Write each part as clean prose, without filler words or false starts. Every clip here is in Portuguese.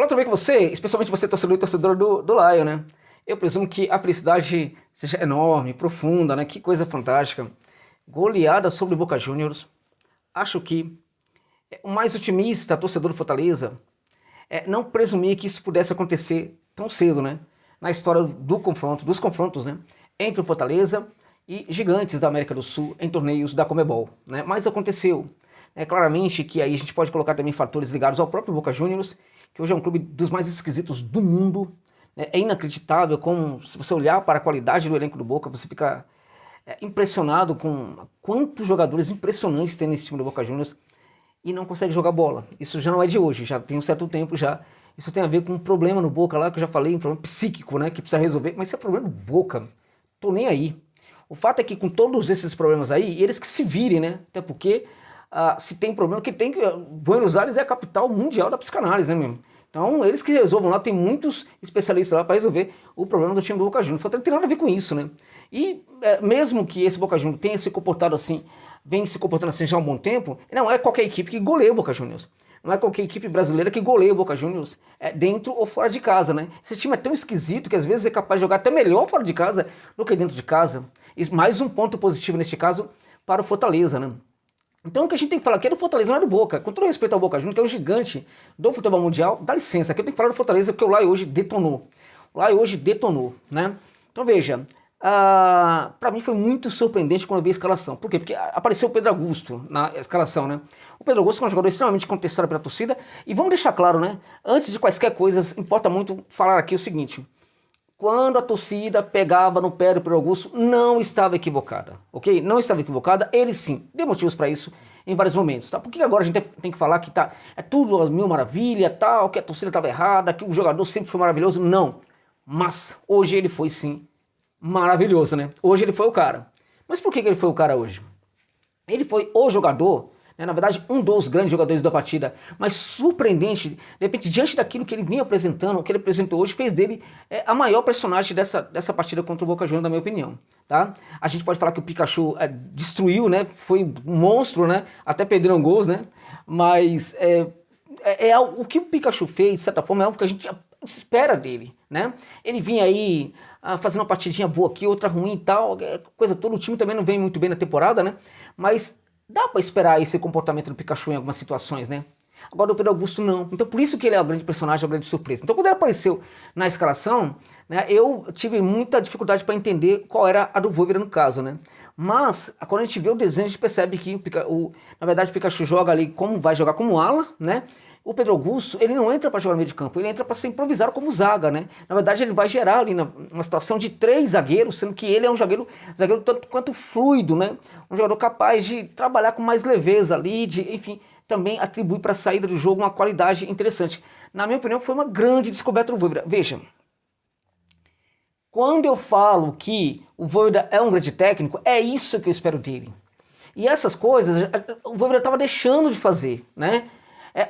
Fala também com você, especialmente você torcedor e torcedor do Lion, né? Eu presumo que a felicidade seja enorme, profunda, né? Que coisa fantástica. Goleada sobre o Boca Juniors. Acho que o mais otimista torcedor do Fortaleza não presumir que isso pudesse acontecer tão cedo, né? Na história dos confrontos, né? Entre o Fortaleza e gigantes da América do Sul em torneios da Comebol, né? Mas aconteceu. É claramente que aí a gente pode colocar também fatores ligados ao próprio Boca Juniors, que hoje é um clube dos mais esquisitos do mundo. Né? É inacreditável como, se você olhar para a qualidade do elenco do Boca, você fica impressionado com quantos jogadores impressionantes tem nesse time do Boca Juniors e não consegue jogar bola. Isso já não é de hoje, já tem um certo tempo já. Isso tem a ver com um problema no Boca lá, que eu já falei, um problema psíquico, né, que precisa resolver, mas isso é problema do Boca. Tô nem aí. O fato é que com todos esses problemas aí, eles que se virem, né? Até porque se tem problema, que tem que. Buenos Aires é a capital mundial da psicanálise, né, mesmo? Então, eles que resolvam lá, tem muitos especialistas lá para resolver o problema do time do Boca Juniors. Não tem nada a ver com isso, né? E mesmo que esse Boca Juniors tenha se comportado assim, vem se comportando assim já há um bom tempo, não é qualquer equipe que goleia o Boca Juniors. Não é qualquer equipe brasileira que goleia o Boca Juniors dentro ou fora de casa, né? Esse time é tão esquisito que às vezes é capaz de jogar até melhor fora de casa do que dentro de casa. E mais um ponto positivo neste caso para o Fortaleza, né? Então o que a gente tem que falar aqui é do Fortaleza, não é do Boca. Com todo respeito ao Boca Juniors, que é um gigante do futebol mundial, dá licença, aqui eu tenho que falar do Fortaleza porque o Lai hoje detonou. O Lai hoje detonou, né? Então veja, para mim foi muito surpreendente quando eu vi a escalação. Por quê? Porque apareceu o Pedro Augusto na escalação, né? O Pedro Augusto é um jogador extremamente contestado pela torcida. E vamos deixar claro, né? Antes de quaisquer coisas, importa muito falar aqui o seguinte. Quando a torcida pegava no pé do Pedro Augusto, não estava equivocada, ok? Não estava equivocada, ele sim, deu motivos para isso em vários momentos, tá? Por que agora a gente tem que falar que tá, é tudo mil maravilha, tal, que a torcida estava errada, que o jogador sempre foi maravilhoso? Não, mas hoje ele foi sim maravilhoso, né? Hoje ele foi o cara. Mas por que ele foi o cara hoje? Ele foi o jogador, né, na verdade, um dos grandes jogadores da partida, mas surpreendente, de repente, diante daquilo que ele vinha apresentando, o que ele apresentou hoje, fez dele a maior personagem dessa partida contra o Boca Juniors, na minha opinião. Tá? A gente pode falar que o Pikachu destruiu, né, foi um monstro, né, até perderam gols, né, mas o que o Pikachu fez, de certa forma, é algo que a gente espera dele, né? Ele vinha aí fazendo uma partidinha boa aqui, outra ruim e tal, coisa toda, o time também não vem muito bem na temporada, né? Mas dá pra esperar esse comportamento do Pikachu em algumas situações, né? Agora do Pedro Augusto não. Então por isso que ele é o grande personagem, a grande surpresa. Então quando ele apareceu na escalação, né, eu tive muita dificuldade para entender qual era a do Voivoda no caso, né? Mas quando a gente vê o desenho, a gente percebe que na verdade o Pikachu joga ali como vai jogar como ala, né? O Pedro Augusto, ele não entra para jogar no meio de campo, ele entra para ser improvisado como zaga, né? Na verdade, ele vai gerar ali uma situação de 3 zagueiros, sendo que ele é um zagueiro tanto quanto fluido, né? Um jogador capaz de trabalhar com mais leveza ali, enfim, também atribui para a saída do jogo uma qualidade interessante. Na minha opinião, foi uma grande descoberta do Voivoda. Veja, quando eu falo que o Voivoda é um grande técnico, é isso que eu espero dele. E essas coisas o Voivoda estava deixando de fazer, né?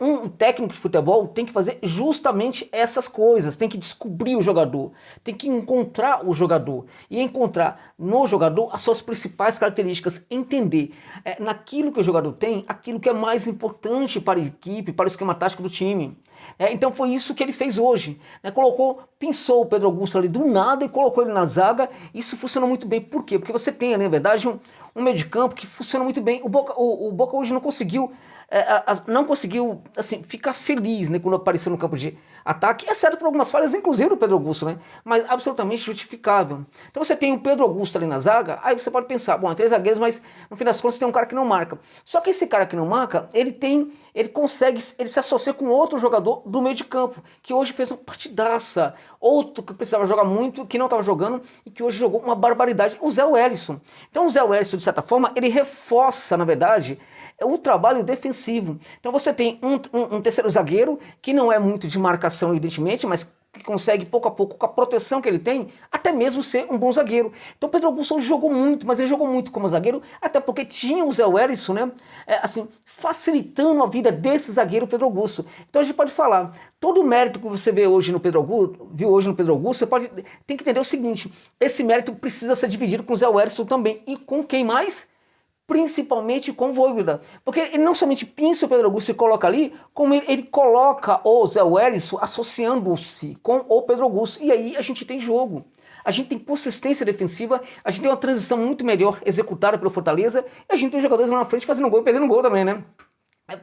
Um técnico de futebol tem que fazer justamente essas coisas, tem que descobrir o jogador, tem que encontrar o jogador e encontrar no jogador as suas principais características, entender naquilo que o jogador tem, aquilo que é mais importante para a equipe, para o esquema tático do time. Então foi isso que ele fez hoje, né? Pinçou o Pedro Augusto ali do nada e colocou ele na zaga. Isso funcionou muito bem. Por quê? Porque você tem, na verdade, um meio de campo que funciona muito bem. O Boca hoje não conseguiu assim, ficar feliz, né, quando apareceu no campo de ataque, exceto por algumas falhas, inclusive do Pedro Augusto, né, mas absolutamente justificável. Então você tem o Pedro Augusto ali na zaga, aí você pode pensar, bom, é 3 zagueiros, mas no fim das contas tem um cara que não marca. Só que esse cara que não marca, ele se associa com outro jogador do meio de campo, que hoje fez uma partidaça, outro que precisava jogar muito, que não estava jogando, e que hoje jogou uma barbaridade, o Zé Wellison. Então o Zé Wellison, de certa forma, ele reforça, na verdade, o trabalho defensivo. Então você tem um terceiro zagueiro que não é muito de marcação, evidentemente, mas que consegue pouco a pouco, com a proteção que ele tem, até mesmo ser um bom zagueiro. Então o Pedro Augusto hoje jogou muito, mas ele jogou muito como zagueiro, até porque tinha o Zé Wellison, né? Assim, facilitando a vida desse zagueiro Pedro Augusto. Então a gente pode falar, todo o mérito que você vê hoje no Pedro Augusto, você tem que entender o seguinte: esse mérito precisa ser dividido com o Zé Wellison também. E com quem mais? principalmente com o Vojvoda, porque ele não somente pinça o Pedro Augusto e coloca ali, como ele coloca o Zé Wellison associando-se com o Pedro Augusto, e aí a gente tem jogo. A gente tem consistência defensiva, a gente tem uma transição muito melhor executada pelo Fortaleza, e a gente tem jogadores lá na frente fazendo gol e perdendo gol também, né?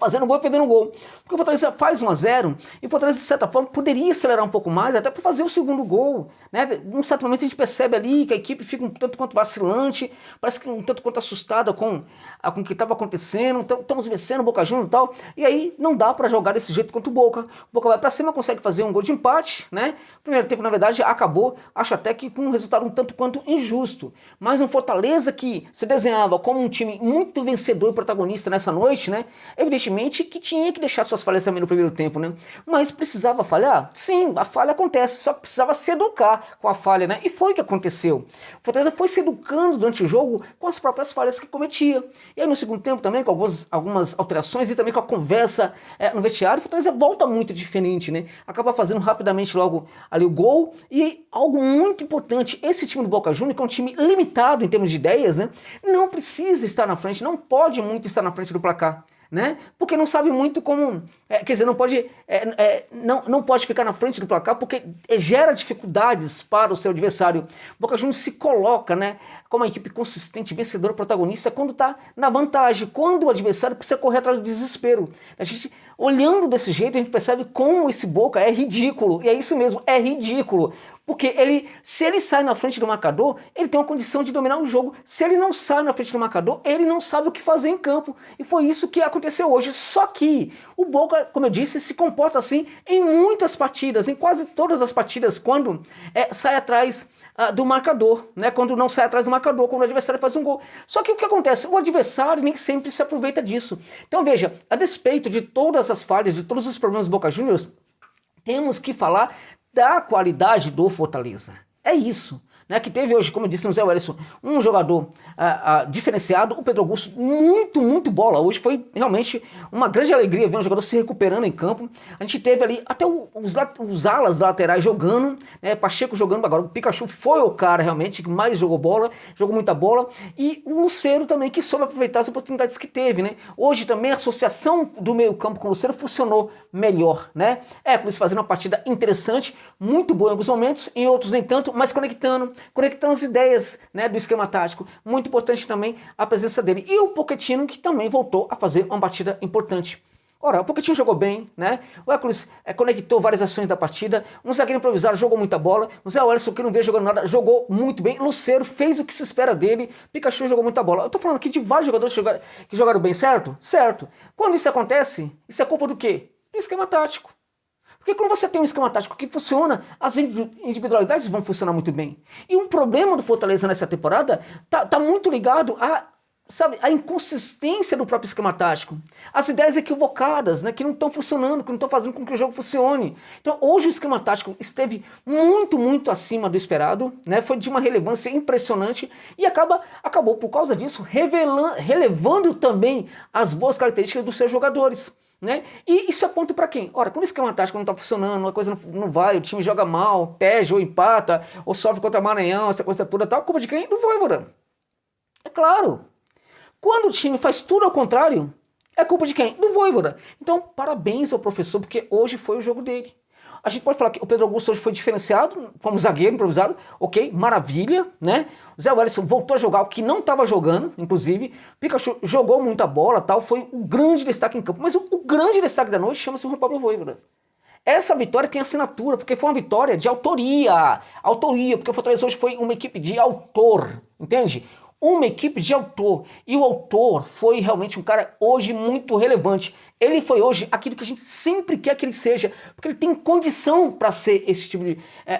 Fazendo gol e perdendo gol. Porque o Fortaleza faz 1-0 e o Fortaleza, de certa forma, poderia acelerar um pouco mais, até para fazer o segundo gol. Né? Num certo momento a gente percebe ali que a equipe fica um tanto quanto vacilante, parece que um tanto quanto assustada com o que estava acontecendo, então estamos vencendo o Boca Juniors e tal, e aí não dá para jogar desse jeito contra o Boca. O Boca vai para cima, consegue fazer um gol de empate, né? O primeiro tempo, na verdade, acabou, acho até que com um resultado um tanto quanto injusto. Mas um Fortaleza que se desenhava como um time muito vencedor e protagonista nessa noite, né? Evidentemente que tinha que deixar suas falhas também no primeiro tempo, né? Mas precisava falhar? Sim, a falha acontece, só que precisava se educar com a falha, né? E foi o que aconteceu. O Fortaleza foi se educando durante o jogo com as próprias falhas que cometia. E aí no segundo tempo também, com algumas alterações e também com a conversa no vestiário, o Fortaleza volta muito diferente, né? Acaba fazendo rapidamente logo ali o gol. E algo muito importante, esse time do Boca Juniors, que é um time limitado em termos de ideias, né? Não precisa estar na frente, não pode muito estar na frente do placar. Né? Porque não sabe muito como, quer dizer, não pode ficar na frente do placar porque gera dificuldades para o seu adversário. Boca Juniors se coloca, né, como uma equipe consistente, vencedora, protagonista quando está na vantagem, quando o adversário precisa correr atrás do desespero. A gente, olhando desse jeito, a gente percebe como esse Boca é ridículo, e é isso mesmo, é ridículo. Porque se ele sai na frente do marcador, ele tem uma condição de dominar o jogo. Se ele não sai na frente do marcador, ele não sabe o que fazer em campo. E foi isso que aconteceu hoje. Só que o Boca, como eu disse, se comporta assim em muitas partidas, em quase todas as partidas, quando sai atrás do marcador, né? Quando não sai atrás do marcador, quando o adversário faz um gol. Só que o que acontece? O adversário nem sempre se aproveita disso. Então veja, a despeito de todas as falhas, de todos os problemas do Boca Juniors, temos que falar da qualidade do Fortaleza. É isso. Né, que teve hoje, como eu disse no Zé Wellison, um jogador diferenciado, o Pedro Augusto, muito bola. Hoje foi realmente uma grande alegria ver um jogador se recuperando em campo. A gente teve ali até os alas laterais jogando, né, Pacheco jogando, agora o Pikachu foi o cara realmente que mais jogou bola, jogou muita bola, e o Lucero também, que soube aproveitar as oportunidades que teve. Né? Hoje também a associação do meio campo com o Lucero funcionou melhor. Né? Hércules fazendo uma partida interessante, muito boa em alguns momentos, em outros nem tanto, mas conectando as ideias, né, do esquema tático. Muito importante também a presença dele. E o Pochettino, que também voltou a fazer uma partida importante. Ora, o Pochettino jogou bem, né? O Hércules conectou várias ações da partida. Um zagueiro improvisado jogou muita bola. O Zé Wellison, que não veio jogando nada, jogou muito bem. Lucero fez o que se espera dele. Pikachu jogou muita bola. Eu tô falando aqui de vários jogadores que jogaram bem, certo? Certo. Quando isso acontece, isso é culpa do quê? Do esquema tático. Porque quando você tem um esquema tático que funciona, as individualidades vão funcionar muito bem. E um problema do Fortaleza nessa temporada tá muito ligado a inconsistência do próprio esquema tático. As ideias equivocadas, né, que não estão funcionando, que não estão fazendo com que o jogo funcione. Então hoje o esquema tático esteve muito acima do esperado, né, foi de uma relevância impressionante e acabou por causa disso relevando também as boas características dos seus jogadores. Né? E isso é ponto para quem? Ora, quando o esquema tático não está funcionando, a coisa não vai, o time joga mal, perde ou empata, ou sofre contra o Maranhão, essa coisa toda, tal, culpa de quem? Do Vojvoda. É claro. Quando o time faz tudo ao contrário, é culpa de quem? Do Vojvoda. Então, parabéns ao professor, porque hoje foi o jogo dele. A gente pode falar que o Pedro Augusto hoje foi diferenciado, como zagueiro improvisado, ok, maravilha, né? O Zé Wellison voltou a jogar o que não estava jogando, inclusive. Pikachu jogou muita bola, tal, foi o grande destaque em campo. Mas o grande destaque da noite chama-se Juan Pablo Vojvoda. Essa vitória tem assinatura, porque foi uma vitória de autoria. Autoria, porque o Fortaleza hoje foi uma equipe de autor, entende? Uma equipe de autor. E o autor foi realmente um cara hoje muito relevante. Ele foi hoje aquilo que a gente sempre quer que ele seja, porque ele tem condição para ser esse tipo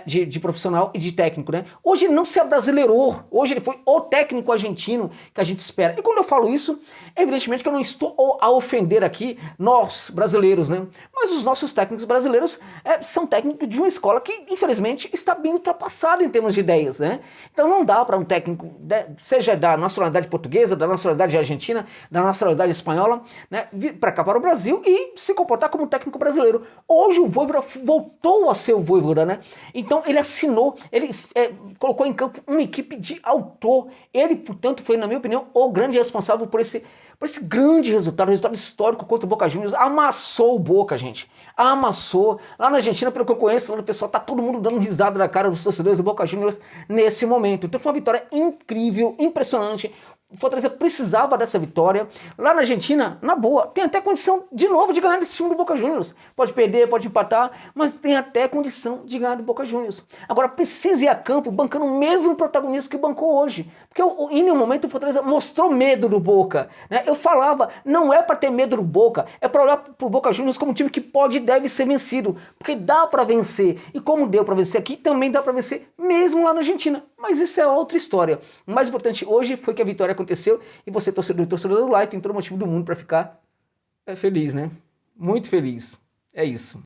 de profissional e de técnico, né? Hoje ele não se abrasileirou, hoje ele foi o técnico argentino que a gente espera. E quando eu falo isso, evidentemente que eu não estou a ofender aqui nós, brasileiros, né? Mas os nossos técnicos brasileiros são técnicos de uma escola que, infelizmente, está bem ultrapassada em termos de ideias, né? Então não dá para um técnico, seja seja da nacionalidade portuguesa, da nacionalidade argentina, da nacionalidade espanhola, né, vir para cá para o Brasil e se comportar como técnico brasileiro. Hoje o Vojvoda voltou a ser o Vojvoda, né? Então ele assinou, ele colocou em campo uma equipe de autor. Ele, portanto, foi, na minha opinião, o grande responsável por esse grande resultado histórico contra o Boca Juniors. Amassou o Boca, gente. Amassou. Lá na Argentina, pelo que eu conheço, lá no pessoal, tá todo mundo dando risada na cara dos torcedores do Boca Juniors nesse momento. Então foi uma vitória incrível, impressionante. O Fortaleza precisava dessa vitória. Lá na Argentina, na boa, tem até condição de novo de ganhar desse time do Boca Juniors. Pode perder, pode empatar, mas tem até condição de ganhar do Boca Juniors. Agora precisa ir a campo bancando o mesmo protagonismo que bancou hoje. Porque em nenhum momento o Fortaleza mostrou medo do Boca, né? Eu falava, não é para ter medo do Boca, é para olhar pro Boca Juniors como um time que pode e deve ser vencido. Porque dá para vencer. E como deu para vencer aqui, também dá para vencer mesmo lá na Argentina. Mas isso é outra história. O mais importante hoje foi que a vitória aconteceu e você, torcedor do Light, tem todo o motivo do mundo para ficar feliz, né? Muito feliz. É isso.